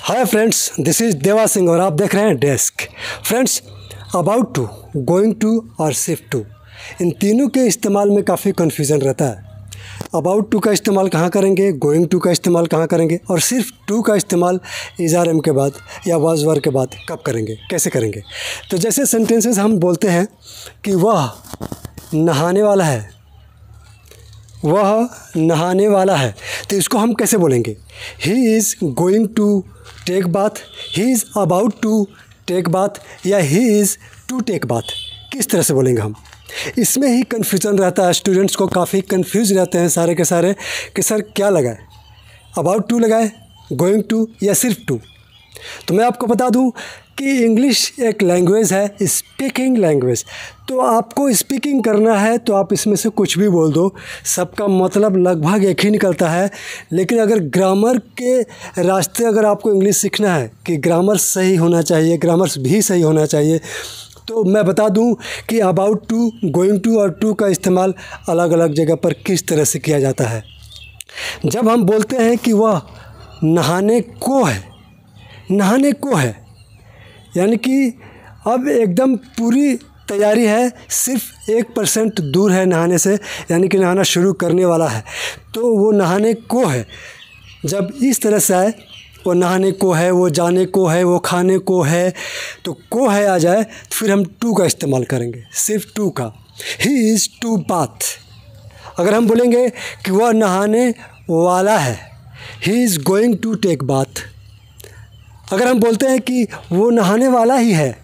Hi friends, this is देवा सिंह और आप देख रहे हैं desk. Friends, about to, going to और शिफ्ट टू, इन तीनों के इस्तेमाल में काफ़ी कन्फ्यूज़न रहता है। अबाउट टू का इस्तेमाल कहाँ करेंगे, गोइंग टू का इस्तेमाल कहाँ करेंगे और सिर्फ टू का इस्तेमाल इज़ आर एम के बाद या वाज वर के बाद कब करेंगे, कैसे करेंगे। तो जैसे सेंटेंसेस हम बोलते हैं कि वह नहाने वाला है, वह नहाने वाला है, तो इसको हम कैसे बोलेंगे। He is going to take bath, he is about to take bath या he is to take bath, किस तरह से बोलेंगे हम। इसमें ही कन्फ्यूज़न रहता है, स्टूडेंट्स को काफ़ी कन्फ्यूज रहते हैं सारे के सारे कि सर क्या लगाए, अबाउट टू लगाए, गोइंग टू या सिर्फ टू। तो मैं आपको बता दूं कि इंग्लिश एक लैंग्वेज है, स्पीकिंग लैंग्वेज। तो आपको स्पीकिंग करना है तो आप इसमें से कुछ भी बोल दो, सबका मतलब लगभग एक ही निकलता है। लेकिन अगर ग्रामर के रास्ते अगर आपको इंग्लिश सीखना है कि ग्रामर सही होना चाहिए, ग्रामर भी सही होना चाहिए, तो मैं बता दूं कि अबाउट टू, गोइंग टू और टू का इस्तेमाल अलग अलग जगह पर किस तरह से किया जाता है। जब हम बोलते हैं कि वह नहाने को है, नहाने को है यानी कि अब एकदम पूरी तैयारी है, सिर्फ 1% दूर है नहाने से, यानी कि नहाना शुरू करने वाला है, तो वो नहाने को है। जब इस तरह से आए, वो नहाने को है, वो जाने को है, वो खाने को है, तो को है आ जाए तो फिर हम टू का इस्तेमाल करेंगे, सिर्फ टू का। He is to bath. अगर हम बोलेंगे कि वह नहाने वाला है, he is going to take bath. अगर हम बोलते हैं कि वो नहाने वाला ही है,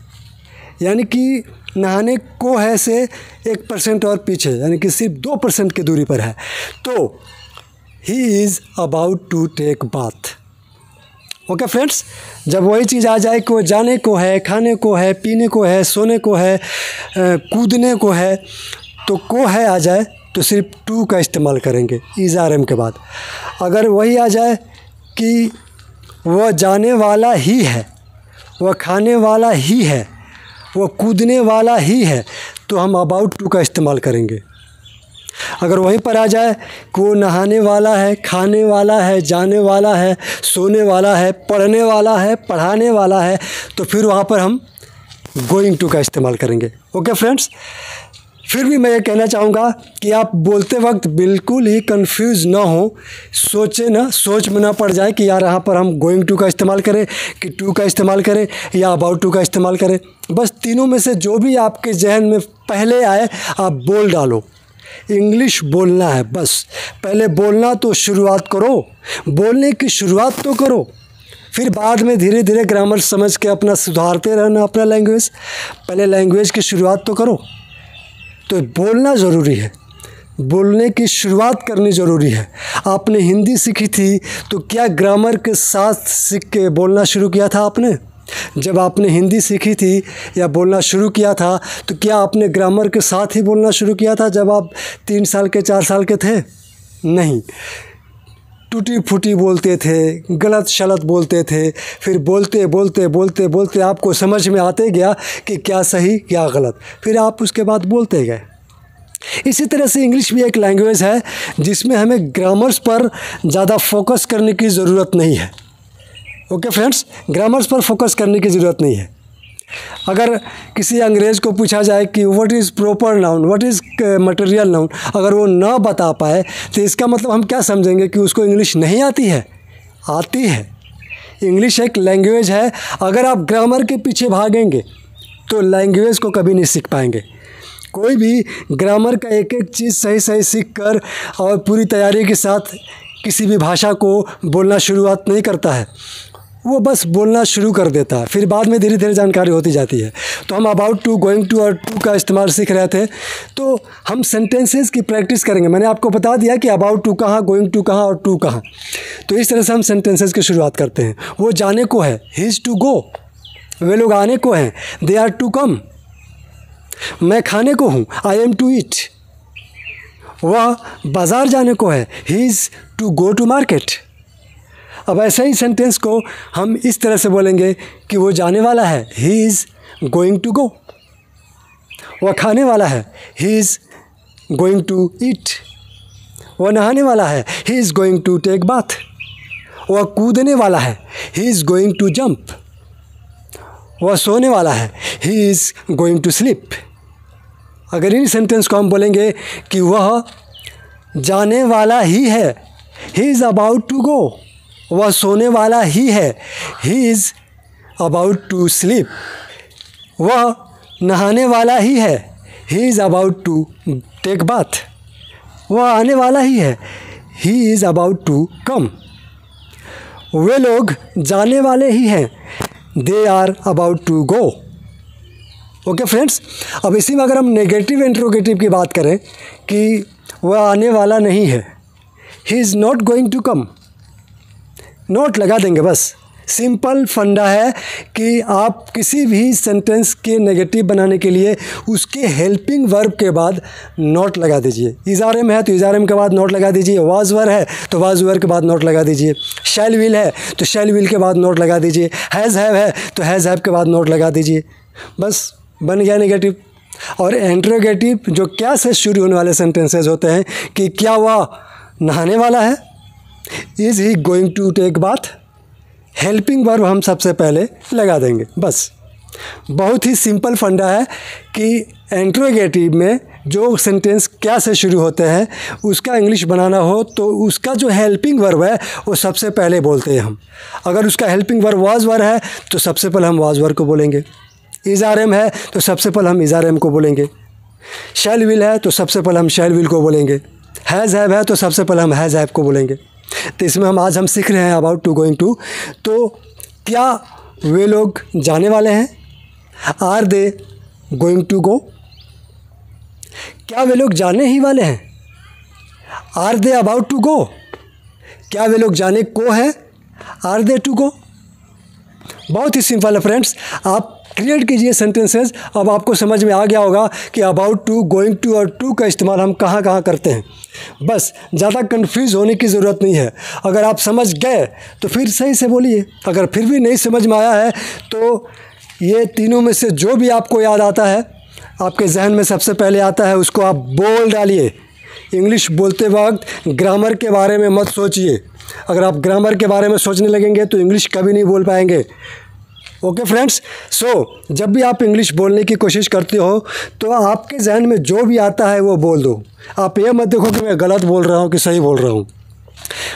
यानी कि नहाने को है से 1% और पीछे, यानी कि सिर्फ 2% की दूरी पर है, तो he is about to take bath. Okay friends, जब वही चीज़ आ जाए कि वो जाने को है, खाने को है, पीने को है, सोने को है, कूदने को है, तो को है आ जाए तो सिर्फ टू का इस्तेमाल करेंगे इज़ आर एम के बाद। अगर वही आ जाए कि वह जाने वाला ही है, वह खाने वाला ही है, वह कूदने वाला ही है, तो हम अबाउट टू का इस्तेमाल करेंगे। अगर वहीं पर आ जाए कि वो नहाने वाला है, खाने वाला है, जाने वाला है, सोने वाला है, पढ़ने वाला है, पढ़ाने वाला है, तो फिर वहाँ पर हम गोइंग टू का इस्तेमाल करेंगे। ओके फ्रेंड्स, फिर भी मैं ये कहना चाहूँगा कि आप बोलते वक्त बिल्कुल ही कंफ्यूज ना हो, सोच में ना पड़ जाए कि यार यहाँ पर हम गोइंग टू का इस्तेमाल करें कि टू का इस्तेमाल करें या अबाउट टू का इस्तेमाल करें। बस तीनों में से जो भी आपके जहन में पहले आए आप बोल डालो। इंग्लिश बोलना है, बस पहले बोलना तो शुरुआत करो, बोलने की शुरुआत तो करो, फिर बाद में धीरे धीरे ग्रामर समझ के अपना सुधारते रहना अपना लैंग्वेज। पहले लैंग्वेज की शुरुआत तो करो। तो बोलना ज़रूरी है, बोलने की शुरुआत करनी ज़रूरी है। आपने हिंदी सीखी थी तो क्या ग्रामर के साथ सीख के बोलना शुरू किया था आपने? जब आपने हिंदी सीखी थी या बोलना शुरू किया था तो क्या आपने ग्रामर के साथ ही बोलना शुरू किया था जब आप 3 साल के 4 साल के थे? नहीं, टूटी फूटी बोलते थे, गलत शलत बोलते थे, फिर बोलते बोलते बोलते बोलते आपको समझ में आते गया कि क्या सही क्या गलत, फिर आप उसके बाद बोलते गए। इसी तरह से इंग्लिश भी एक लैंग्वेज है जिसमें हमें ग्रामर्स पर ज़्यादा फोकस करने की ज़रूरत नहीं है। ओके फ्रेंड्स, ग्रामर्स पर फोकस करने की ज़रूरत नहीं है। अगर किसी अंग्रेज़ को पूछा जाए कि what is proper noun, what is material noun, अगर वो ना बता पाए तो इसका मतलब हम क्या समझेंगे कि उसको इंग्लिश नहीं आती है? आती है। इंग्लिश एक लैंग्वेज है। अगर आप ग्रामर के पीछे भागेंगे तो लैंग्वेज को कभी नहीं सीख पाएंगे। कोई भी ग्रामर का एक एक चीज़ सही सही सीख कर और पूरी तैयारी के साथ किसी भी भाषा को बोलना शुरुआत नहीं करता है, वो बस बोलना शुरू कर देता है, फिर बाद में धीरे धीरे जानकारी होती जाती है। तो हम अबाउट टू, गोइंग टू और टू का इस्तेमाल सीख रहे थे, तो हम सेंटेंसेस की प्रैक्टिस करेंगे। मैंने आपको बता दिया कि अबाउट टू कहाँ, गोइंग टू कहाँ और टू कहाँ। तो इस तरह से हम सेंटेंसेस की शुरुआत करते हैं। वो जाने को है, ही इज़ टू गो। वे लोग आने को हैं, दे आर टू कम। मैं खाने को हूँ, आई एम टू ईट। वह बाज़ार जाने को है, he is to go to market. अब ऐसे ही सेंटेंस को हम इस तरह से बोलेंगे कि वो जाने वाला है, he is going to go. वह खाने वाला है, he is going to eat. वह नहाने वाला है, he is going to take bath. वह कूदने वाला है, he is going to jump. वह सोने वाला है, he is going to sleep. अगर इन सेंटेंस को हम बोलेंगे कि वह जाने वाला ही है, he is about to go. वह सोने वाला ही है, he is about to sleep. वह नहाने वाला ही है, he is about to take bath. वह आने वाला ही है, he is about to come. वे लोग जाने वाले ही हैं, they are about to go. Okay friends, अब इसी में अगर हम नेगेटिव इंट्रोगेटिव की बात करें कि वह आने वाला नहीं है, he is not going to come, not लगा देंगे बस। सिंपल फंडा है कि आप किसी भी सेंटेंस के नेगेटिव बनाने के लिए उसके हेल्पिंग वर्ब के बाद नॉट लगा दीजिए। इज़ारम है तो इज़ारम के बाद नॉट लगा दीजिए, वाज वर है तो वाज वर के बाद नॉट लगा दीजिए, शैल विल है तो शैल विल के बाद नॉट लगा दीजिए, हैज़ हैव है तो हैज़ हैव के बाद नॉट लगा दीजिए, बस बन गया नेगेटिव। और इंट्रोगेटिव जो क्या से शुरू होने वाले सेंटेंसेस होते हैं कि क्या वह नहाने वाला है, is he going to take bath, helping verb हम सबसे पहले लगा देंगे बस। बहुत ही सिंपल फंडा है कि इंट्रोगेटिव में जो सेंटेंस क्या से शुरू होते हैं उसका इंग्लिश बनाना हो तो उसका जो हेल्पिंग वर्ब है वो सबसे पहले बोलते हैं हम। अगर उसका हेल्पिंग वर्ब वाज वर है तो सबसे पहले हम वाज वर को बोलेंगे, इज़ारम है तो सबसे पहले हम इज़ारम को बोलेंगे, शैल विल है तो सबसे पहले हम शैल विल को बोलेंगे, हैज़ हैव है तो सबसे पहले हम हैज़ हैव को बोलेंगे। तो इसमें आज हम सीख रहे हैं अबाउट टू गोइंग टू। तो क्या वे लोग जाने वाले हैं, are they going to go. क्या वे लोग जाने ही वाले हैं, are they about to go. क्या वे लोग जाने को हैं, आर दे टू गो। बहुत ही सिंपल है फ्रेंड्स, आप क्रिएट कीजिए सेंटेंसेस। अब आपको समझ में आ गया होगा कि अबाउट टू, गोइंग टू और टू का इस्तेमाल हम कहाँ कहाँ करते हैं। बस ज़्यादा कंफ्यूज होने की ज़रूरत नहीं है। अगर आप समझ गए तो फिर सही से बोलिए, अगर फिर भी नहीं समझ में आया है तो ये तीनों में से जो भी आपको याद आता है, आपके जहन में सबसे पहले आता है, उसको आप बोल डालिए। इंग्लिश बोलते वक्त ग्रामर के बारे में मत सोचिए। अगर आप ग्रामर के बारे में सोचने लगेंगे तो इंग्लिश कभी नहीं बोल पाएंगे। ओके फ्रेंड्स, सो जब भी आप इंग्लिश बोलने की कोशिश करते हो तो आपके जहन में जो भी आता है वो बोल दो। आप ये मत देखो कि मैं गलत बोल रहा हूँ कि सही बोल रहा हूँ।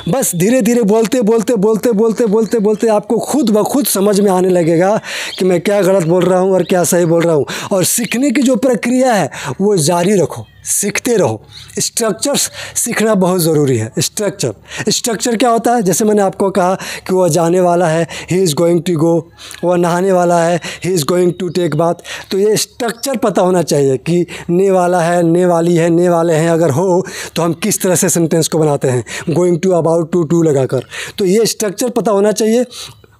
बस धीरे धीरे बोलते बोलते बोलते बोलते बोलते बोलते आपको खुद ब खुद समझ में आने लगेगा कि मैं क्या गलत बोल रहा हूँ और क्या सही बोल रहा हूँ। और सीखने की जो प्रक्रिया है वो जारी रखो, सीखते रहो। स्ट्रक्चर्स सीखना बहुत ज़रूरी है। स्ट्रक्चर क्या होता है, जैसे मैंने आपको कहा कि वह जाने वाला है, he is going to go. वह नहाने वाला है, he is going to take bath. तो ये स्ट्रक्चर पता होना चाहिए कि ने वाला है, ने वाली है, ने वाले हैं अगर हो तो हम किस तरह से सेंटेंस को बनाते हैं, going to, about to, to लगाकर। तो ये स्ट्रक्चर पता होना चाहिए।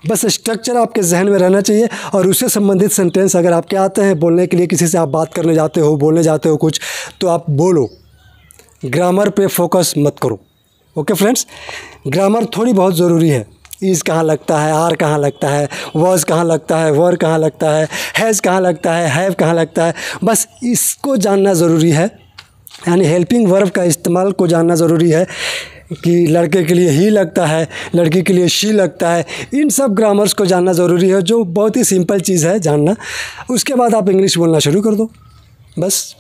बस स्ट्रक्चर आपके जहन में रहना चाहिए और उससे संबंधित सेंटेंस अगर आपके आते हैं बोलने के लिए, किसी से आप बात करने जाते हो, बोलने जाते हो कुछ, तो आप बोलो। ग्रामर पे फोकस मत करो। ओके फ्रेंड्स, ग्रामर थोड़ी बहुत ज़रूरी है। इज़ कहाँ लगता है, आर कहाँ लगता है, वॉज कहाँ लगता है, वर कहाँ लगता है, हैज़ कहाँ लगता है, हैव कहाँ लगता है, बस इसको जानना ज़रूरी है। यानी हेल्पिंग वर्ब का इस्तेमाल को जानना ज़रूरी है कि लड़के के लिए ही लगता है, लड़की के लिए शी लगता है। इन सब ग्रामर्स को जानना ज़रूरी है, जो बहुत ही सिंपल चीज़ है जानना। उसके बाद आप इंग्लिश बोलना शुरू कर दो, बस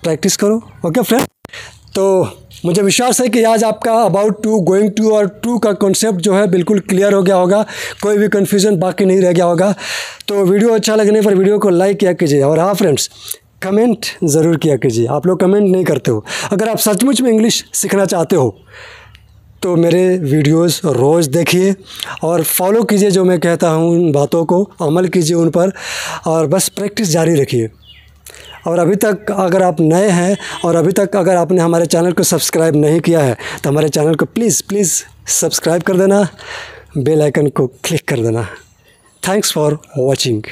प्रैक्टिस करो। ओके फ्रेंड, तो मुझे विश्वास है कि आज आपका अबाउट टू, गोइंग टू और टू का कॉन्सेप्ट जो है बिल्कुल क्लियर हो गया होगा, कोई भी कन्फ्यूज़न बाकी नहीं रह गया होगा। तो वीडियो अच्छा लगने पर वीडियो को लाइक किया कीजिए और हाँ फ्रेंड्स, कमेंट ज़रूर किया कीजिए। आप लोग कमेंट नहीं करते हो। अगर आप सचमुच में इंग्लिश सीखना चाहते हो तो मेरे वीडियोस रोज़ देखिए और फॉलो कीजिए जो मैं कहता हूँ, उन बातों को अमल कीजिए उन पर, और बस प्रैक्टिस जारी रखिए। और अभी तक अगर आप नए हैं और अभी तक अगर आपने हमारे चैनल को सब्सक्राइब नहीं किया है तो हमारे चैनल को प्लीज़ सब्सक्राइब कर देना, बेल आइकन को क्लिक कर देना। Thanks for watching.